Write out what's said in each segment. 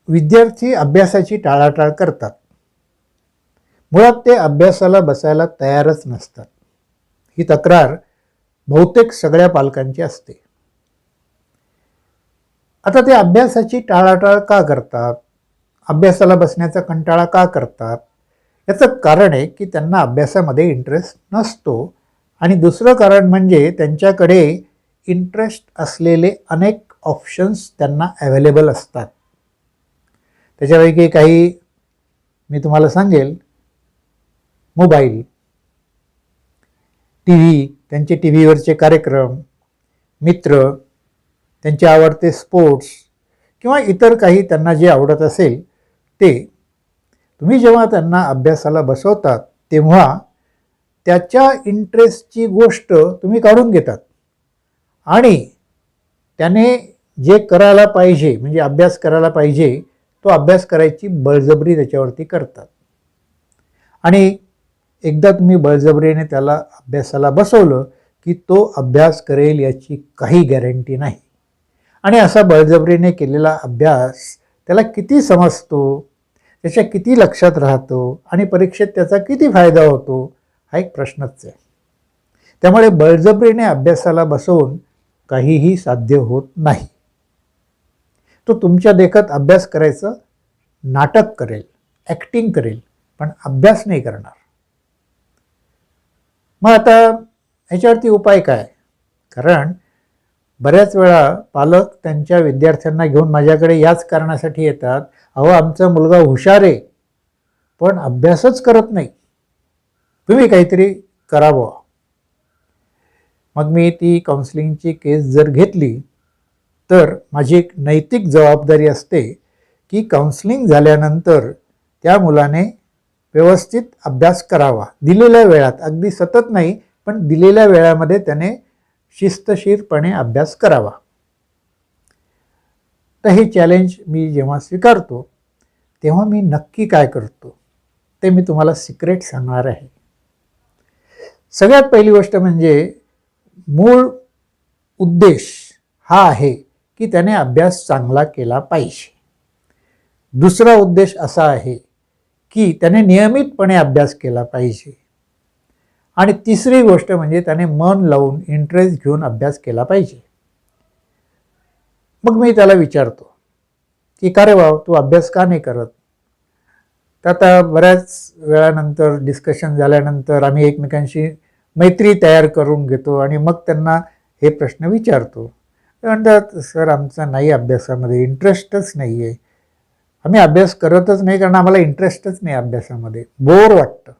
विद्यार्थी अभ्यासाची टाळाटाळ करतात. मुळात ते अभ्यासाला बसायला तयारच नसतात. ही तक्रार बहुतेक सगळ्या पालकांची असते. आता ते अभ्यासाची टाळाटाळ का करतात? अभ्यासाला बसण्याचा कंटाळा का करतात? याचं कारण आहे की त्यांना अभ्यासामध्ये इंटरेस्ट नसतो, आणि दुसरं कारण म्हणजे त्यांच्याकडे इंटरेस्ट असलेले अनेक ऑप्शन्स त्यांना अवेलेबल असतात. त्याच्यापैकी काही मी तुम्हाला सांगेल. मोबाईल, टी व्ही, त्यांचे टी व्हीवरचे कार्यक्रम, मित्र, त्यांचे आवडते स्पोर्ट्स किंवा इतर काही त्यांना जे आवडत असेल ते. तुम्ही जेव्हा त्यांना अभ्यासाला बसवतात तेव्हा त्याच्या इंटरेस्टची गोष्ट तुम्ही काढून घेतात आणि त्याने जे करायला पाहिजे, म्हणजे अभ्यास करायला पाहिजे, तो अभ्यास करायची बळजबरी त्याच्यावरती करतात. आणि एकदा तुम्ही बळजबरीने त्याला अभ्यासाला बसवलं की तो अभ्यास करेल याची काही गॅरंटी नाही. आणि असा बळजबरीने केलेला अभ्यास त्याला किती समजतो, त्याच्या किती लक्षात राहतो आणि परीक्षेत त्याचा किती फायदा होतो, हा एक प्रश्नच आहे. त्यामुळे बळजबरीने अभ्यासाला बसवून काहीही साध्य होत नाही. तो तुमच्या देखत अभ्यास करायचं नाटक करेल, ॲक्टिंग करेल, पण अभ्यास नाही करणार. मग आता ह्याच्यावरती उपाय काय? कारण बऱ्याच वेळा पालक त्यांच्या विद्यार्थ्यांना घेऊन माझ्याकडे याच कारणासाठी येतात, अहो आमचा मुलगा हुशार आहे पण अभ्यासच करत नाही, तुम्ही काहीतरी करावं. मग मी ती काउन्सिलिंगची केस जर घेतली तर माझी एक नैतिक जबाबदारी असते की काउन्सिलिंग झाल्यानंतर त्या मुलाने व्यवस्थित अभ्यास करावा, दिलेल्या वेळात, अगदी सतत नाही पण दिलेल्या वेळामध्ये त्याने शिस्तशीरपणे अभ्यास करावा. तर हे चॅलेंज मी जेव्हा स्वीकारतो तेव्हा मी नक्की काय करतो ते मी तुम्हाला सिक्रेट सांगणार आहे. सगळ्यात पहिली गोष्ट म्हणजे मूळ उद्देश हा आहे की त्याने अभ्यास चांगला केला पाहिजे. दुसरा उद्देश असा आहे की त्याने नियमितपणे अभ्यास केला पाहिजे. आणि तिसरी गोष्ट म्हणजे त्याने मन लावून इंटरेस्ट घेऊन अभ्यास केला पाहिजे. मग मी त्याला विचारतो की का रे भाऊ, तू अभ्यास का नाही करत? तर आता बऱ्याच वेळानंतर डिस्कशन झाल्यानंतर आम्ही एकमेकांशी मैत्री तयार करून घेतो आणि मग त्यांना हे प्रश्न विचारतो. ते म्हणतात, सर आमचा नाही अभ्यासामध्ये इंटरेस्टच नाही आहे, आम्ही अभ्यास करतच नाही कारण आम्हाला इंटरेस्टच नाही अभ्यासामध्ये, बोर वाटतं.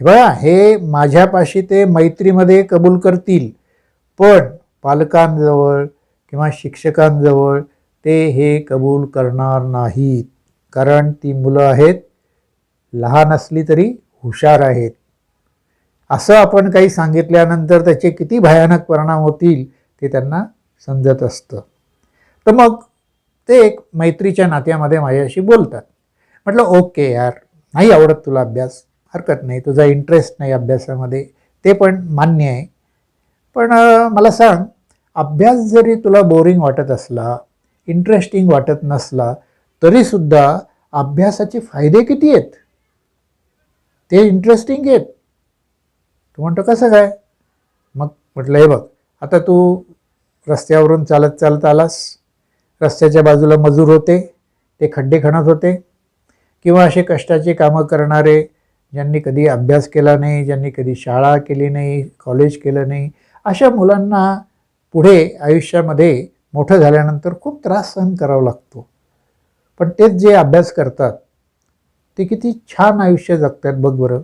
हे बघा, हे माझ्यापाशी ते मैत्रीमध्ये कबूल करतील, पण पालकांजवळ किंवा शिक्षकांजवळ ते हे कबूल करणार नाहीत. कारण ती मुलं आहेत, लहान असली तरी हुशार आहेत. असं आपण काही सांगितल्यानंतर त्याचे किती भयानक परिणाम होतील ते त्यांना समजत असतं. तर मग ते एक मैत्रीच्या नात्यामध्ये माझ्याशी बोलतात. म्हटलं ओके यार, नाही आवडत तुला अभ्यास, हरकत नाही, तुझा इंटरेस्ट नाही अभ्यासामध्ये, ते पण मान्य आहे. पण मला सांग, अभ्यास जरी तुला बोरिंग वाटत असला, इंटरेस्टिंग वाटत नसला, तरीसुद्धा अभ्यासाचे फायदे किती आहेत, ते इंटरेस्टिंग आहेत. तू म्हणतो कसं काय? मग म्हटलं हे बघ, आता तू रस्त्यावरून चालत चालत आलास, रस्त्याच्या बाजूला मजूर होते, ते खड्डे खणत होते, किंवा असे कष्टाची कामं करणारे ज्यांनी कधी अभ्यास केला नाही, ज्यांनी कधी शाळा केली नाही, कॉलेज केलं नाही, अशा मुलांना पुढे आयुष्यामध्ये मोठं झाल्यानंतर खूप त्रास सहन करावा लागतो. पण तेच जे अभ्यास करतात ते किती छान आयुष्य जगतात बघ बरं.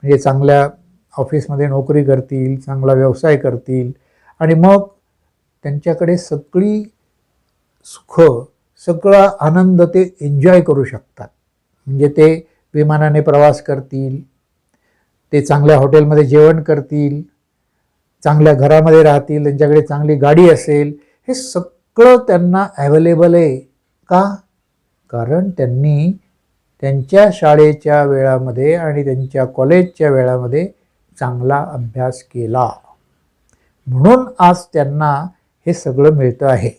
म्हणजे चांगल्या ऑफिसमध्ये नोकरी करतील, चांगला व्यवसाय करतील, आणि मग त्यांच्याकडे सगळी सुख, सगळा आनंद ते एन्जॉय करू शकतात. म्हणजे ते विमानाने प्रवास करतील, ते चांगल्या हॉटेलमध्ये जेवण करतील, चांगल्या घरामध्ये राहतील, त्यांच्याकडे चांगली गाडी असेल, हे सगळं त्यांना अवेलेबल आहे. का? कारण त्यांनी त्यांच्या शाळेच्या वेळामध्ये आणि त्यांच्या कॉलेजच्या वेळामध्ये चांगला अभ्यास केला, म्हणून आज त्यांना हे सगळं मिळतं आहे.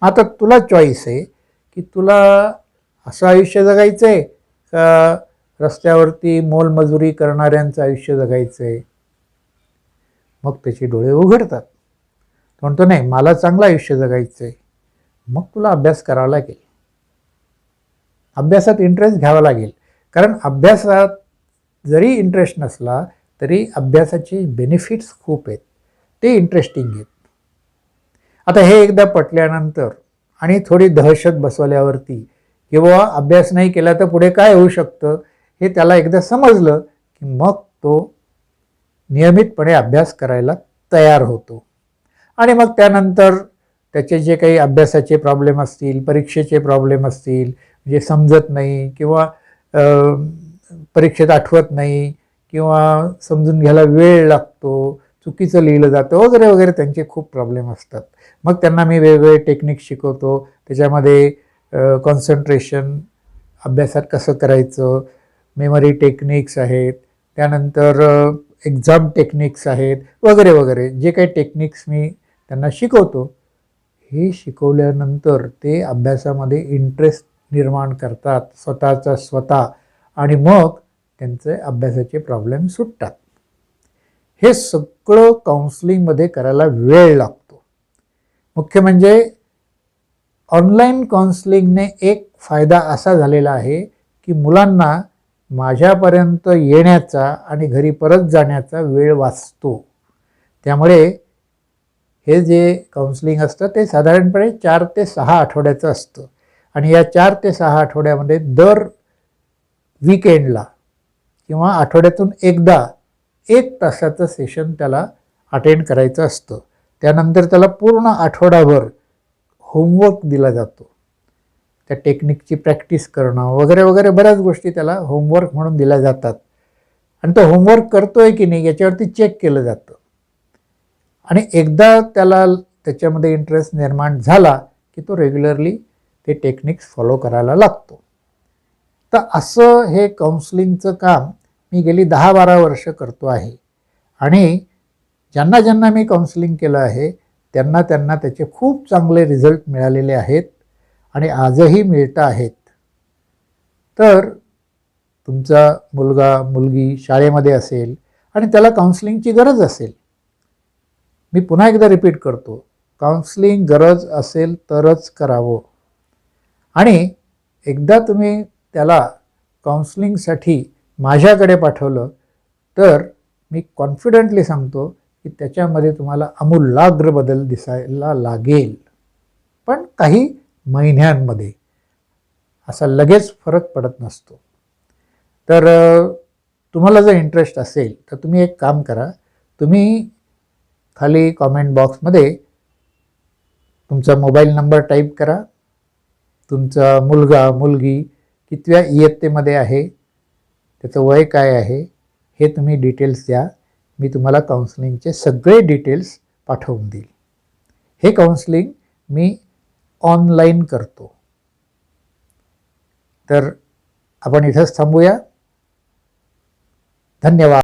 आता तुला चॉईस आहे की तुला असं आयुष्य जगायचं आहे का रस्त्यावरती मोलमजुरी करणाऱ्यांचं आयुष्य जगायचं आहे. मग त्याचे डोळे उघडतात. तो म्हणतो नाही, मला चांगलं आयुष्य जगायचं आहे. मग तुला अभ्यास करावा लागेल, अभ्यासात इंटरेस्ट घ्यावा लागेल. कारण अभ्यासात जरी इंटरेस्ट नसला तरी अभ्यासाचे बेनिफिट्स खूप आहेत, ते इंटरेस्टिंग आहेत. आता हे एकदा पटल्यानंतर आणि थोडी दहशत बसवल्यावरती किंवा अभ्यास नाही केला तर पुढे काय होऊ शकतं हे त्याला एकदा समजलं की मग तो नियमितपणे अभ्यास करायला तयार होतो. आणि मग त्यानंतर त्याचे जे काही अभ्यासाचे प्रॉब्लेम असतील, परीक्षेचे प्रॉब्लेम असतील, म्हणजे समजत नाही किंवा परीक्षेत आठवत नाही किंवा समजून घ्यायला वेळ लागतो, चुकीचं लिहिलं जातं वगैरे वगैरे, त्यांचे खूप प्रॉब्लेम असतात. मग त्यांना मी वेगवेगळे टेक्निक शिकवतो. त्याच्यामध्ये कॉन्सन्ट्रेशन, अभ्यासात कसं करायचं, मेमरी टेक्निक्स आहेत, त्यानंतर एक्झाम टेक्निक्स आहेत वगैरे वगैरे. जे काही टेक्निक्स मी त्यांना शिकवतो, हे शिकवल्यानंतर ते अभ्यासामध्ये इंटरेस्ट निर्माण करतात स्वतःचा स्वतः, आणि मग त्यांचे अभ्यासाचे प्रॉब्लेम सुटतात. हे सगळं काउन्सिलिंगमध्ये करायला वेळ लागतो. मुख्य म्हणजे ऑनलाईन काउन्सिलिंगने एक फायदा असा झालेला आहे की मुलांना माझ्यापर्यंत येण्याचा आणि घरी परत जाण्याचा वेळ वाचतो. त्यामुळे हे जे काउन्सिलिंग असतं ते साधारणपणे 4 ते 6 आठवड्याचं असतं. आणि या 4 ते 6 आठवड्यामध्ये दर वीकेंडला किंवा आठवड्यातून एकदा 1 तासाचं सेशन त्याला अटेंड करायचं असतं. त्यानंतर त्याला पूर्ण आठवडाभर होमवर्क दिला जातो. त्या टेक्निकची प्रॅक्टिस करणं वगैरे वगैरे बऱ्याच गोष्टी त्याला होमवर्क म्हणून दिल्या जातात. आणि तो होमवर्क करतोय की नाही याच्यावरती चेक केलं जातं. आणि एकदा त्याला त्याच्यामध्ये इंटरेस्ट निर्माण झाला की तो रेग्युलरली ते टेक्निक्स फॉलो करायला लागतो. तर असं हे काउन्सिलिंगचं काम मी गेली 10-12 वर्ष करतो आहे. आणि ज्यांना ज्यांना मी काउन्सिलिंग केलं आहे त्यांना त्याचे खूप चांगले रिझल्ट मिळालेले आहेत आणि आजही मिळत आहेत. तर तुमचा मुलगा मुलगी शाळेमध्ये असेल आणि त्याला काउन्सिलिंगची गरज असेल, मी पुन्हा एकदा रिपीट करतो, काउन्सिलिंग गरज असेल तरच करावं. आणि एकदा तुम्ही त्याला काउन्सिलिंगसाठी माझ्याकडे पाठवलं तर मी कॉन्फिडेंटली सांगतो की त्याच्यामध्ये तुम्हाला आमूलाग्र बदल दिसायला लागेल. पण काही महिन्यांमध्ये, असा लगेच फरक पडत नसतो. तर तुम्हाला जर इंटरेस्ट असेल तर तुम्ही एक काम करा, तुम्ही खाली कॉमेंट बॉक्समध्ये तुमचा मोबाईल नंबर टाईप करा, तुमचा मुलगा मुलगी कितव्या इयत्तेमध्ये आहे, त्याचं वय काय आहे, हे तुम्ही डिटेल्स द्या. मी तुम्हाला काउन्सिलिंगचे सगळे डिटेल्स पाठवून देईल. हे काउन्सिलिंग मी ऑनलाईन करतो. तर आपण इथंच थांबूया. धन्यवाद.